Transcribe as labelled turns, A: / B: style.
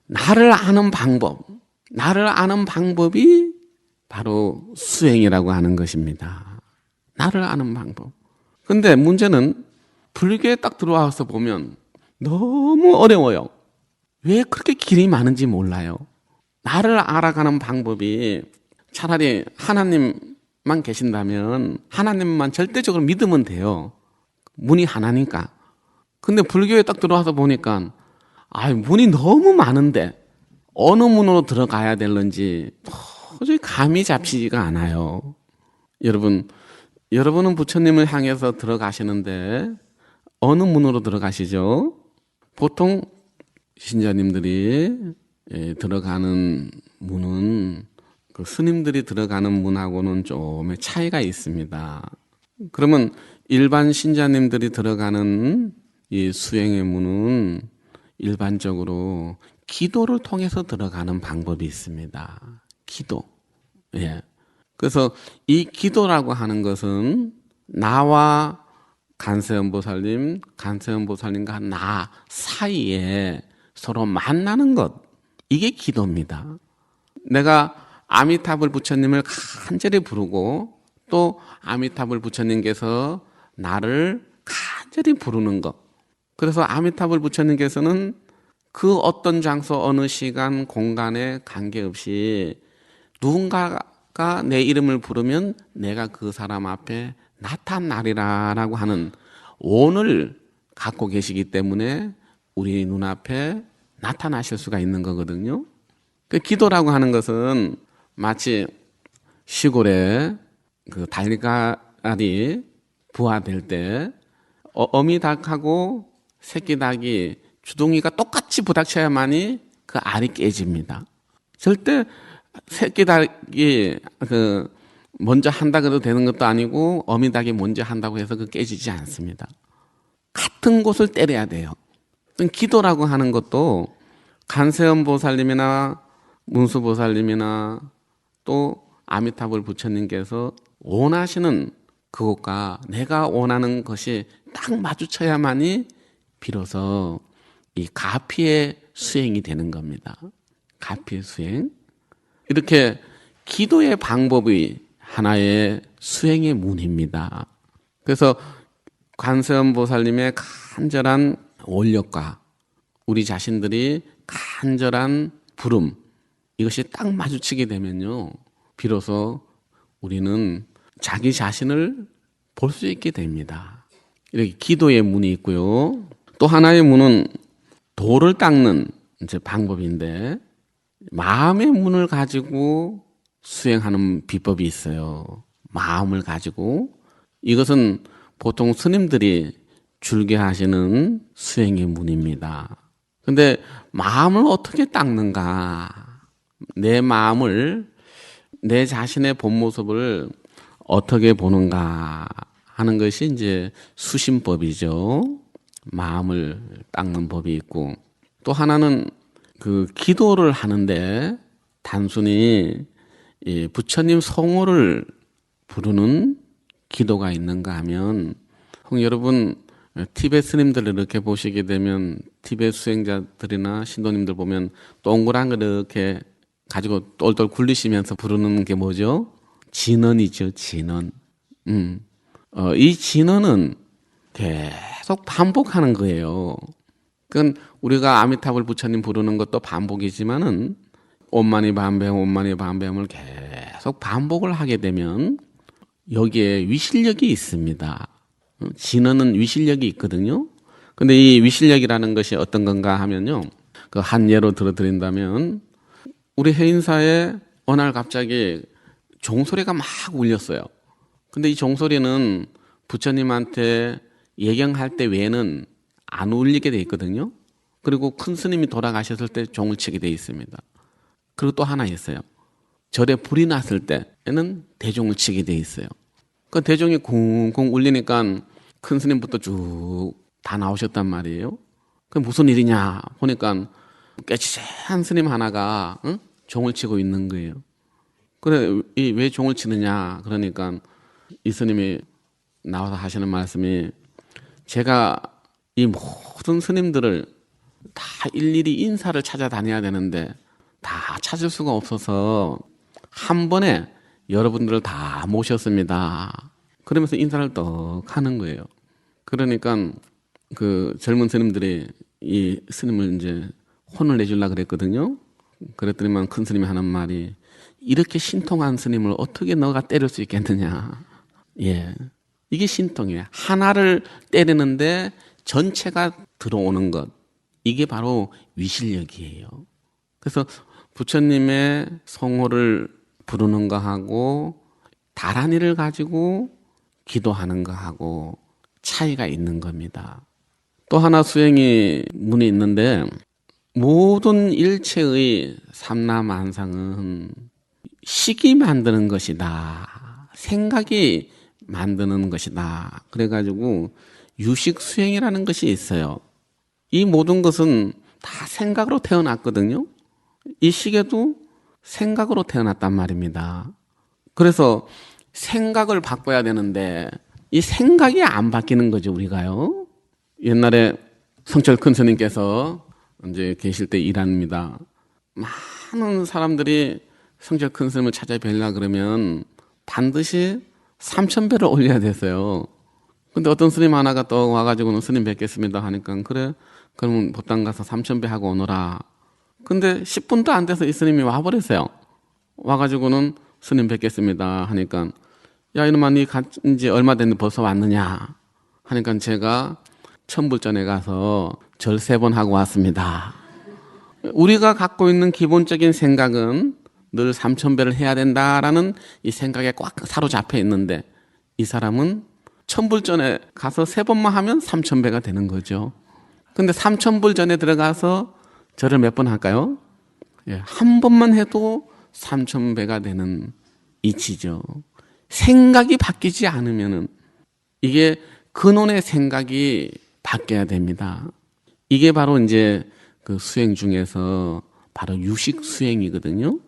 A: 나를 아는 방법이 바로 수행이라고 하는 것입니다. 나를 아는 방법. 근데 문제는 불교에 딱 들어와서 보면 너무 어려워요. 왜 그렇게 길이 많은지 몰라요. 나를 알아가는 방법이 차라리 하나님만 계신다면 하나님만 절대적으로 믿으면 돼요. 문이 하나니까. 근데 불교에 딱 들어와서 보니까 문이 너무 많은데 어느 문으로 들어가야 되는지 도저히 감이 잡히지가 않아요. 여러분은 부처님을 향해서 들어가시는데 어느 문으로 들어가시죠? 보통 신자님들이 들어가는 문은 그 스님들이 들어가는 문하고는 좀의 차이가 있습니다. 그러면 일반 신자님들이 들어가는 이 수행의 문은 일반적으로 기도를 통해서 들어가는 방법이 있습니다. 기도. 예. 그래서 이 기도라고 하는 것은 나와 간세음보살님과 나 사이에 서로 만나는 것. 이게 기도입니다. 내가 아미타불 부처님을 간절히 부르고 또 아미타불 부처님께서 나를 간절히 부르는 것. 그래서 아미타불 부처님께서는 그 어떤 장소, 어느 시간, 공간에 관계없이 누군가가 내 이름을 부르면 내가 그 사람 앞에 나타나리라라고 하는 오늘 갖고 계시기 때문에 우리 눈앞에 나타나실 수가 있는 거거든요. 그 기도라고 하는 것은 마치 시골에 그 달걀이 부화될 때 어미닭하고 새끼닭이 주둥이가 똑같이 부닥쳐야만이 그 알이 깨집니다. 절대 새끼닭이 먼저 한다 그래도 되는 것도 아니고 어미닭이 먼저 한다고 해서 깨지지 않습니다. 같은 곳을 때려야 돼요. 기도라고 하는 것도 간세음 보살님이나 문수보살님이나 또 아미타불 부처님께서 원하시는 그곳과 내가 원하는 것이 딱 마주쳐야만이 비로소 이 가피의 수행이 되는 겁니다. 가피의 수행. 이렇게 기도의 방법이 하나의 수행의 문입니다. 그래서 관세음 보살님의 간절한 원력과 우리 자신들이 간절한 부름, 이것이 딱 마주치게 되면요, 비로소 우리는 자기 자신을 볼 수 있게 됩니다. 이렇게 기도의 문이 있고요. 또 하나의 문은 도를 닦는 방법인데, 마음의 문을 가지고 수행하는 비법이 있어요. 마음을 가지고. 이것은 보통 스님들이 줄게하시는 수행의 문입니다. 근데 마음을 어떻게 닦는가? 내 마음을, 내 자신의 본 모습을 어떻게 보는가 하는 것이 이제 수심법이죠. 마음을 닦는 법이 있고, 또 하나는 그 기도를 하는데 단순히 부처님 성호를 부르는 기도가 있는가 하면, 여러분 티베트 스님들을 이렇게 보시게 되면 티베트 수행자들이나 신도님들 보면 동그란 걸 이렇게 가지고 똘똘 굴리시면서 부르는 게 뭐죠? 진언이죠. 진언. 이 진언은 계속 반복하는 거예요. 그건 우리가 아미타불 부처님 부르는 것도 반복이지만은 옴마니 밤뱀 옴마니 밤뱀을 계속 반복을 하게 되면 여기에 위실력이 있습니다. 진언은 위실력이 있거든요. 근데 이 위실력이라는 것이 어떤 건가 하면요, 그 한 예로 들어드린다면, 우리 해인사에 어느 날 갑자기 종소리가 막 울렸어요. 근데 이 종소리는 부처님한테 예경할 때 외에는 안 울리게 돼 있거든요. 그리고 큰 스님이 돌아가셨을 때 종을 치게 돼 있습니다. 그리고 또 하나 있어요. 절에 불이 났을 때에는 대종을 치게 돼 있어요. 그 대종이 쿵쿵 울리니까 큰 스님부터 쭉 다 나오셨단 말이에요. 그 무슨 일이냐 보니까 깨치한 스님 하나가 종을 치고 있는 거예요. 그래, 왜 종을 치느냐 그러니까 이 스님이 나와서 하시는 말씀이, 제가 이 모든 스님들을 다 일일이 인사를 찾아다녀야 되는데 다 찾을 수가 없어서 한 번에 여러분들을 다 모셨습니다. 그러면서 인사를 떡 하는 거예요. 그러니까 그 젊은 스님들이 이 스님을 이제 혼을 내주려고 그랬거든요. 그랬더니만 큰 스님이 하는 말이, 이렇게 신통한 스님을 어떻게 너가 때릴 수 있겠느냐. 예. 이게 신통이에요. 하나를 때리는데 전체가 들어오는 것. 이게 바로 위실력이에요. 그래서 부처님의 성호를 부르는 거하고 다란이를 가지고 기도하는 거하고 차이가 있는 겁니다. 또 하나 수행이 문이 있는데, 모든 일체의 삼라만상은 식이 만드는 것이다. 생각이 만드는 것이다. 그래가지고 유식 수행이라는 것이 있어요. 이 모든 것은 다 생각으로 태어났거든요. 이 시계도 생각으로 태어났단 말입니다. 그래서 생각을 바꿔야 되는데 이 생각이 안 바뀌는 거죠, 우리가요. 옛날에 성철 큰 스님께서 이제 계실 때 일합니다. 많은 사람들이 성철 큰 스님을 찾아뵈려 그러면 반드시 3000배를 올려야 됐어요. 근데 어떤 스님 하나가 또 와가지고는 스님 뵙겠습니다 하니까, 그래, 그러면 법당 가서 3000배 하고 오너라. 근데 10분도 안 돼서 이 스님이 와버렸어요. 와가지고는 스님 뵙겠습니다 하니까, 야, 이놈아, 니 간지 얼마 됐는데 벌써 왔느냐 하니까, 제가 천불전에 가서 절 3번 하고 왔습니다. 우리가 갖고 있는 기본적인 생각은 늘 3000배를 해야 된다라는 이 생각에 꽉 사로잡혀 있는데, 이 사람은 천불전에 가서 3번만 하면 3000배가 되는 거죠. 근데 3000불전에 들어가서 절을 몇 번 할까요? 예, 한 번만 해도 3000배가 되는 이치죠. 생각이 바뀌지 않으면은, 이게 근원의 생각이 바뀌어야 됩니다. 이게 바로 이제 그 수행 중에서 바로 유식 수행이거든요.